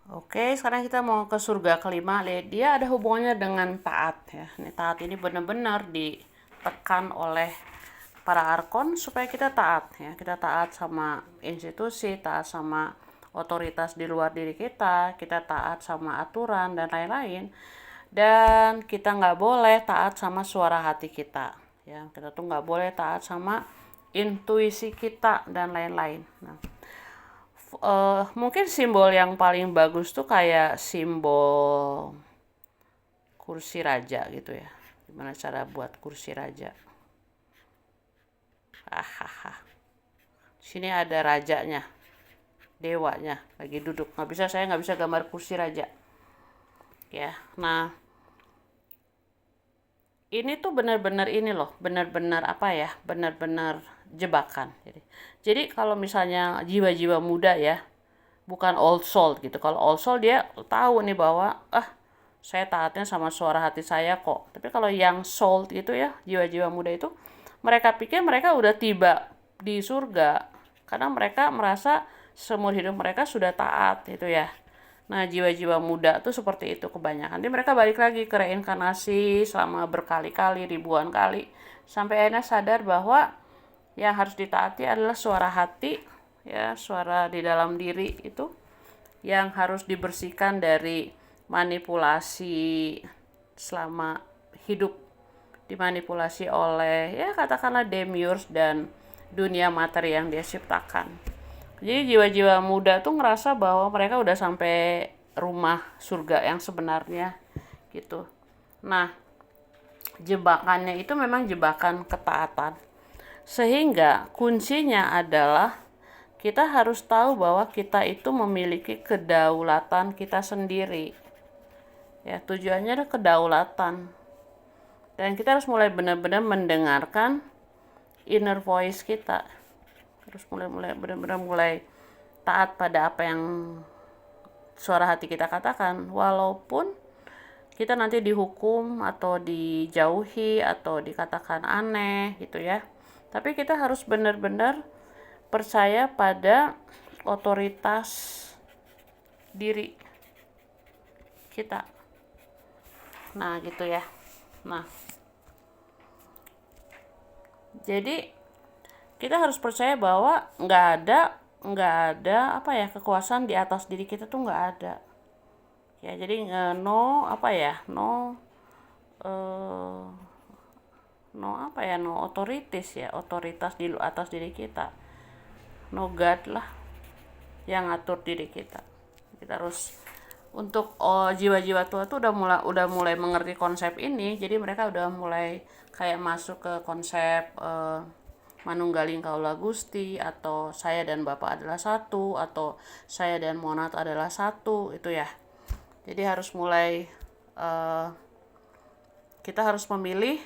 Oke, sekarang kita mau ke surga kelima. Dia ada hubungannya dengan taat ya. Ini taat ini benar-benar ditekan oleh para arkon supaya kita taat ya. Kita taat sama institusi, taat sama otoritas di luar diri kita taat sama aturan dan lain-lain. Dan kita nggak boleh taat sama suara hati kita. Ya, kita tuh nggak boleh taat sama intuisi kita dan lain-lain. Nah, mungkin simbol yang paling bagus tuh kayak simbol kursi raja gitu ya. Gimana cara buat kursi raja? Hahaha. Sini ada rajanya, dewanya lagi duduk. Saya nggak bisa gambar kursi raja. Ya, nah ini tuh benar-benar ini loh, benar-benar apa ya, benar-benar jebakan. Jadi kalau misalnya jiwa-jiwa muda ya, bukan old soul gitu. Kalau old soul dia tahu nih bahwa saya taatnya sama suara hati saya kok. Tapi kalau yang soul itu ya, jiwa-jiwa muda itu, mereka pikir mereka udah tiba di surga karena mereka merasa seumur hidup mereka sudah taat gitu ya. Nah, jiwa-jiwa muda tuh seperti itu kebanyakan. Jadi mereka balik lagi ke reinkarnasi selama berkali-kali, ribuan kali. Sampai akhirnya sadar bahwa yang harus ditaati adalah suara hati, ya, suara di dalam diri itu yang harus dibersihkan dari manipulasi selama hidup, dimanipulasi oleh ya katakanlah demiurge dan dunia materi yang dia ciptakan. Jadi jiwa-jiwa muda tuh ngerasa bahwa mereka udah sampai rumah surga yang sebenarnya gitu. Nah, jebakannya itu memang jebakan ketaatan. Sehingga kuncinya adalah kita harus tahu bahwa kita itu memiliki kedaulatan kita sendiri. Ya, tujuannya adalah kedaulatan. Dan kita harus mulai benar-benar mendengarkan inner voice kita. Harus mulai benar-benar mulai taat pada apa yang suara hati kita katakan, walaupun kita nanti dihukum atau dijauhi atau dikatakan aneh gitu ya. Tapi kita harus benar-benar percaya pada otoritas diri kita. Nah, gitu ya. Nah, jadi kita harus percaya bahwa nggak ada apa ya, kekuasaan di atas diri kita tuh nggak ada. Ya, jadi no apa ya, eh, no otoritas ya, otoritas di atas diri kita, no God lah yang ngatur diri kita. Kita harus untuk jiwa-jiwa tua tuh udah mulai mengerti konsep ini. Jadi mereka udah mulai kayak masuk ke konsep manunggaling kaula gusti, atau saya dan Bapak adalah satu, atau saya dan monad adalah satu, itu ya. Jadi harus mulai kita harus memilih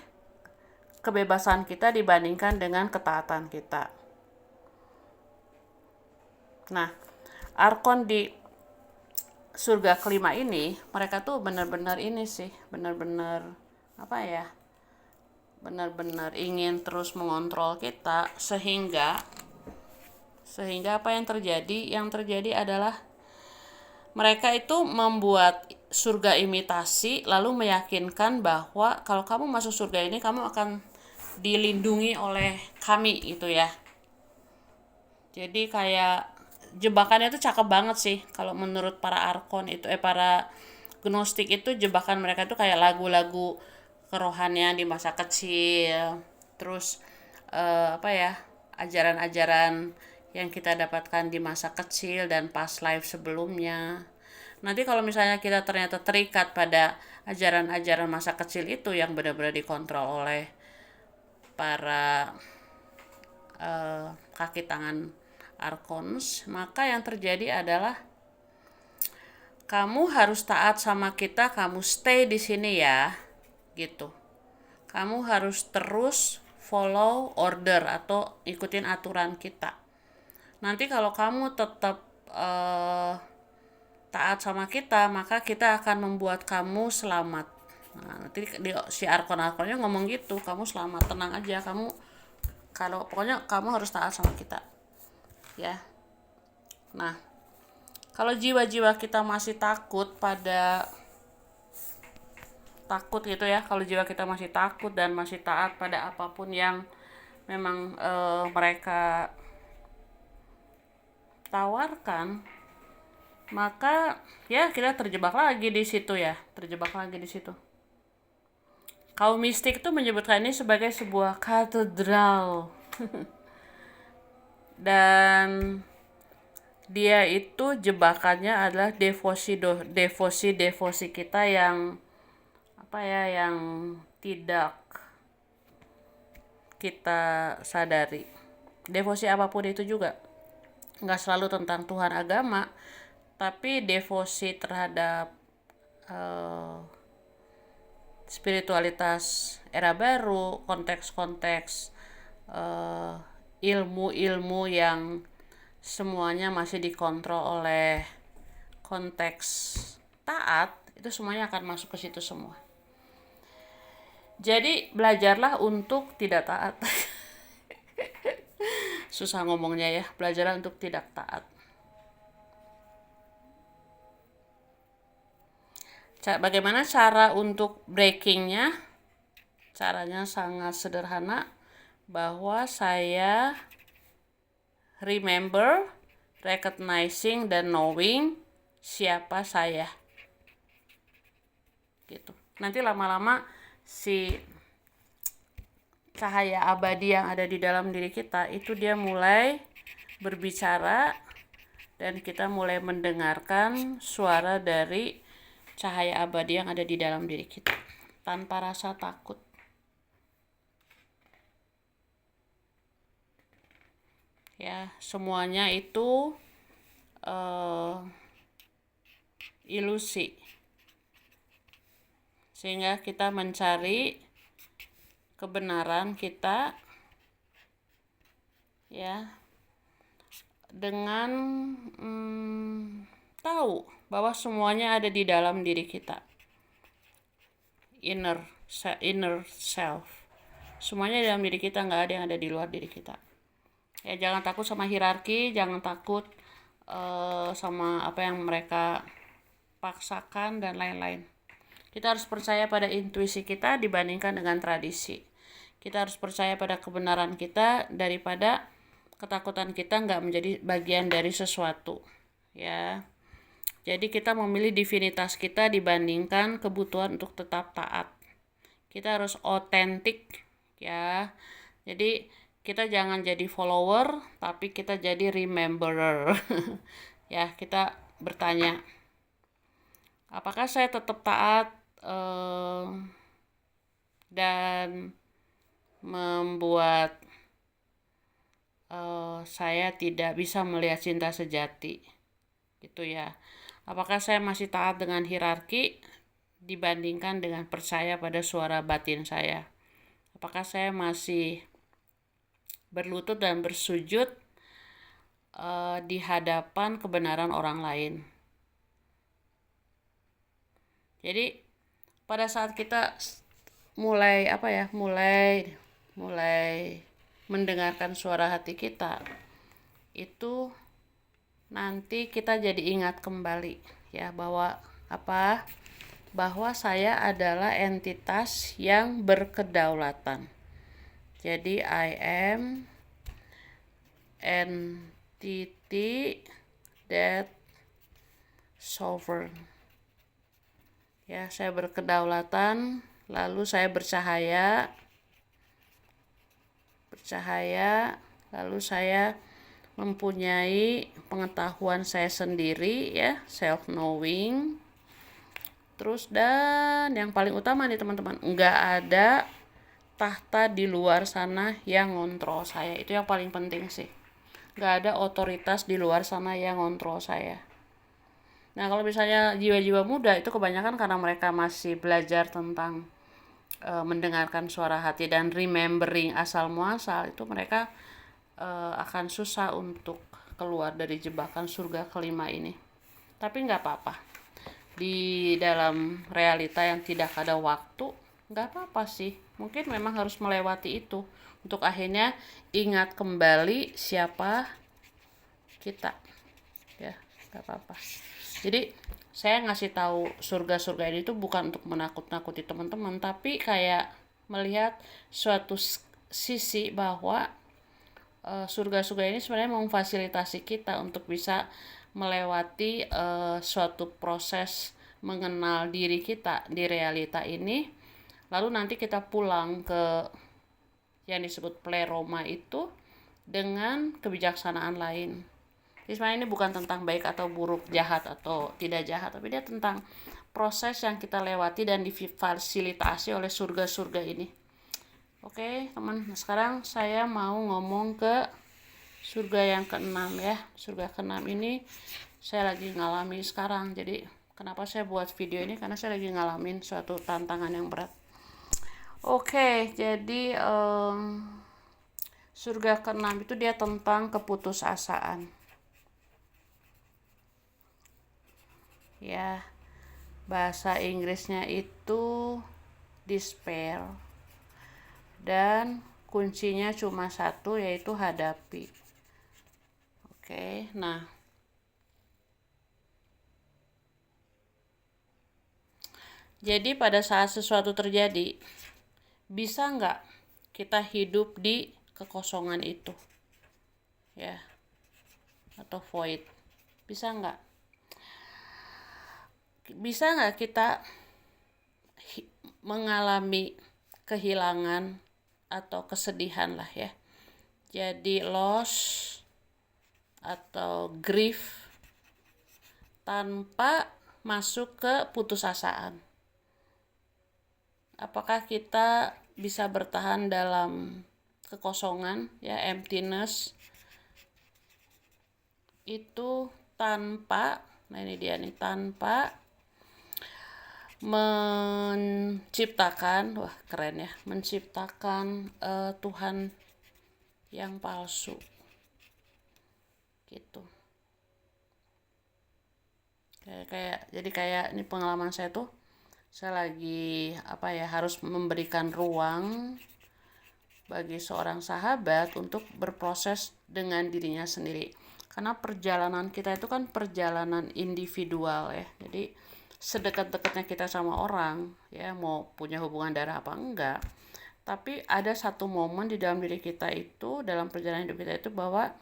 kebebasan kita dibandingkan dengan ketaatan kita. Nah, arkon di surga kelima ini, mereka tuh benar-benar ini sih, benar-benar apa ya, benar-benar ingin terus mengontrol kita, sehingga apa yang terjadi? Yang terjadi adalah mereka itu membuat surga imitasi, lalu meyakinkan bahwa kalau kamu masuk surga ini kamu akan dilindungi oleh kami gitu ya. Jadi kayak jebakannya itu cakep banget sih kalau menurut para arkon itu, para gnostik itu. Jebakan mereka itu kayak lagu-lagu kerohanian di masa kecil, terus apa ya, ajaran-ajaran yang kita dapatkan di masa kecil dan past life sebelumnya. Nanti kalau misalnya kita ternyata terikat pada ajaran-ajaran masa kecil itu yang benar-benar dikontrol oleh para kaki tangan arkons, maka yang terjadi adalah kamu harus taat sama kita, kamu stay di sini ya, gitu. Kamu harus terus follow order atau ikutin aturan kita. Nanti kalau kamu tetap taat sama kita, maka kita akan membuat kamu selamat. Nah, nanti si arkon-arkonnya ngomong gitu, kamu selamat, tenang aja, kamu pokoknya kamu harus taat sama kita, ya. Nah, Kalau jiwa-jiwa kita masih takut gitu ya, kalau jiwa kita masih takut dan masih taat pada apapun yang memang mereka tawarkan, maka ya kita terjebak lagi di situ ya, terjebak lagi di situ. Kaum mistik itu menyebutkan ini sebagai sebuah katedral. Dan dia itu jebakannya adalah devosi kita yang yang tidak kita sadari. Devosi apapun itu juga nggak selalu tentang Tuhan agama, tapi devosi terhadap spiritualitas era baru, konteks-konteks ilmu-ilmu yang semuanya masih dikontrol oleh konteks taat, itu semuanya akan masuk ke situ semua. Jadi belajarlah untuk tidak taat. Susah ngomongnya ya, belajarlah untuk tidak taat. Bagaimana cara untuk breakingnya? Caranya sangat sederhana, bahwa saya remember, recognizing, dan knowing siapa saya. Gitu. Nanti lama-lama si cahaya abadi yang ada di dalam diri kita itu dia mulai berbicara, dan kita mulai mendengarkan suara dari cahaya abadi yang ada di dalam diri kita tanpa rasa takut. Ya, semuanya itu ilusi. Sehingga kita mencari kebenaran kita ya dengan tahu bahwa semuanya ada di dalam diri kita. Inner self. Semuanya di dalam diri kita, nggak ada yang ada di luar diri kita. Ya, jangan takut sama hierarki, jangan takut sama apa yang mereka paksakan dan lain-lain. Kita harus percaya pada intuisi kita dibandingkan dengan tradisi. Kita harus percaya pada kebenaran kita daripada ketakutan kita nggak menjadi bagian dari sesuatu. Ya, jadi kita memilih divinitas kita dibandingkan kebutuhan untuk tetap taat. Kita harus otentik, ya. Jadi kita jangan jadi follower, tapi kita jadi rememberer. Ya, kita bertanya, apakah saya tetap taat dan membuat saya tidak bisa melihat cinta sejati, gitu ya. Apakah saya masih taat dengan hierarki dibandingkan dengan percaya pada suara batin saya? Apakah saya masih berlutut dan bersujud di hadapan kebenaran orang lain? Jadi pada saat kita mulai mendengarkan suara hati kita, itu nanti kita jadi ingat kembali ya bahwa saya adalah entitas yang berkedaulatan. Jadi I am entity that sovereign. Ya, saya berkedaulatan, lalu saya bercahaya, lalu saya mempunyai pengetahuan saya sendiri ya, self knowing. Terus dan yang paling utama nih teman-teman, nggak ada tahta di luar sana yang ngontrol saya. Itu yang paling penting sih. Nggak ada otoritas di luar sana yang ngontrol saya. Nah, kalau misalnya jiwa-jiwa muda itu kebanyakan karena mereka masih belajar tentang mendengarkan suara hati dan remembering asal muasal, itu mereka akan susah untuk keluar dari jebakan surga kelima ini. Tapi nggak apa-apa. Di dalam realita yang tidak ada waktu, nggak apa-apa sih. Mungkin memang harus melewati itu untuk akhirnya ingat kembali siapa kita. Ya. nggak apa-apa. Jadi saya ngasih tahu surga-surga ini tuh bukan untuk menakut-nakuti teman-teman, tapi kayak melihat suatu sisi bahwa surga-surga ini sebenarnya memfasilitasi kita untuk bisa melewati suatu proses mengenal diri kita di realita ini, lalu nanti kita pulang ke yang disebut pleroma itu dengan kebijaksanaan lain. Jadi sebenarnya ini bukan tentang baik atau buruk, jahat atau tidak jahat, tapi dia tentang proses yang kita lewati dan difasilitasi oleh surga-surga ini. Oke teman, sekarang saya mau ngomong ke surga yang keenam ya. Surga keenam ini saya lagi ngalami sekarang. Jadi kenapa saya buat video ini, karena saya lagi ngalamin suatu tantangan yang berat. Oke, jadi surga keenam itu dia tentang keputusasaan. Ya, bahasa Inggrisnya itu despair. Dan kuncinya cuma satu, yaitu hadapi. Oke, nah jadi pada saat sesuatu terjadi, bisa nggak kita hidup di kekosongan itu, ya, atau void? Bisa nggak? Bisa nggak kita mengalami kehilangan atau kesedihan lah ya, jadi loss atau grief tanpa masuk ke putusasaan? Apakah kita bisa bertahan dalam kekosongan ya, emptiness itu tanpa, nah ini dia nih, tanpa menciptakan, wah keren ya, menciptakan Tuhan yang palsu gitu. Jadi kayak ini pengalaman saya tuh, saya lagi harus memberikan ruang bagi seorang sahabat untuk berproses dengan dirinya sendiri, karena perjalanan kita itu kan perjalanan individual ya. Jadi sedekat-dekatnya kita sama orang ya, mau punya hubungan darah apa enggak, tapi ada satu momen di dalam diri kita itu, dalam perjalanan hidup kita itu, bahwa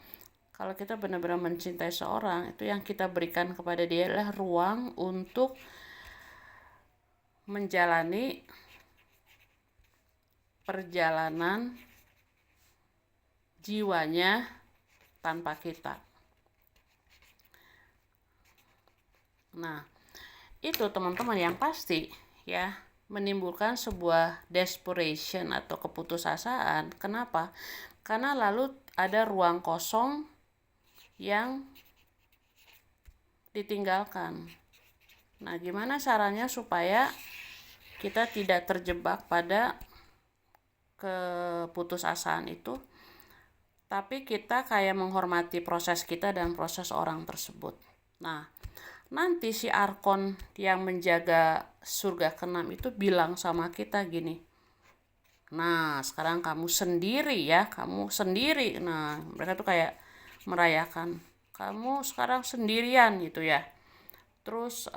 kalau kita benar-benar mencintai seorang, itu yang kita berikan kepada dia adalah ruang untuk menjalani perjalanan jiwanya tanpa kita. Nah, itu teman-teman yang pasti ya menimbulkan sebuah desperation atau keputusasaan. Kenapa? Karena lalu ada ruang kosong yang ditinggalkan. Nah, gimana caranya supaya kita tidak terjebak pada keputusasaan itu, tapi kita kayak menghormati proses kita dan proses orang tersebut. Nah, nanti si Arkon yang menjaga surga keenam itu bilang sama kita gini, nah sekarang kamu sendiri ya, kamu sendiri. Nah, mereka tuh kayak merayakan, kamu sekarang sendirian gitu ya. Terus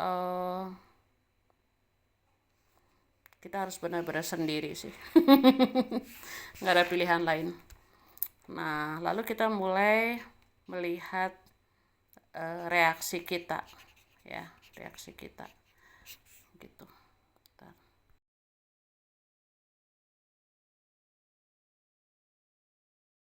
kita harus benar-benar sendiri sih. Nggak ada pilihan lain. Nah, lalu kita mulai melihat reaksi kita ya, reaksi kita gitu. Bentar.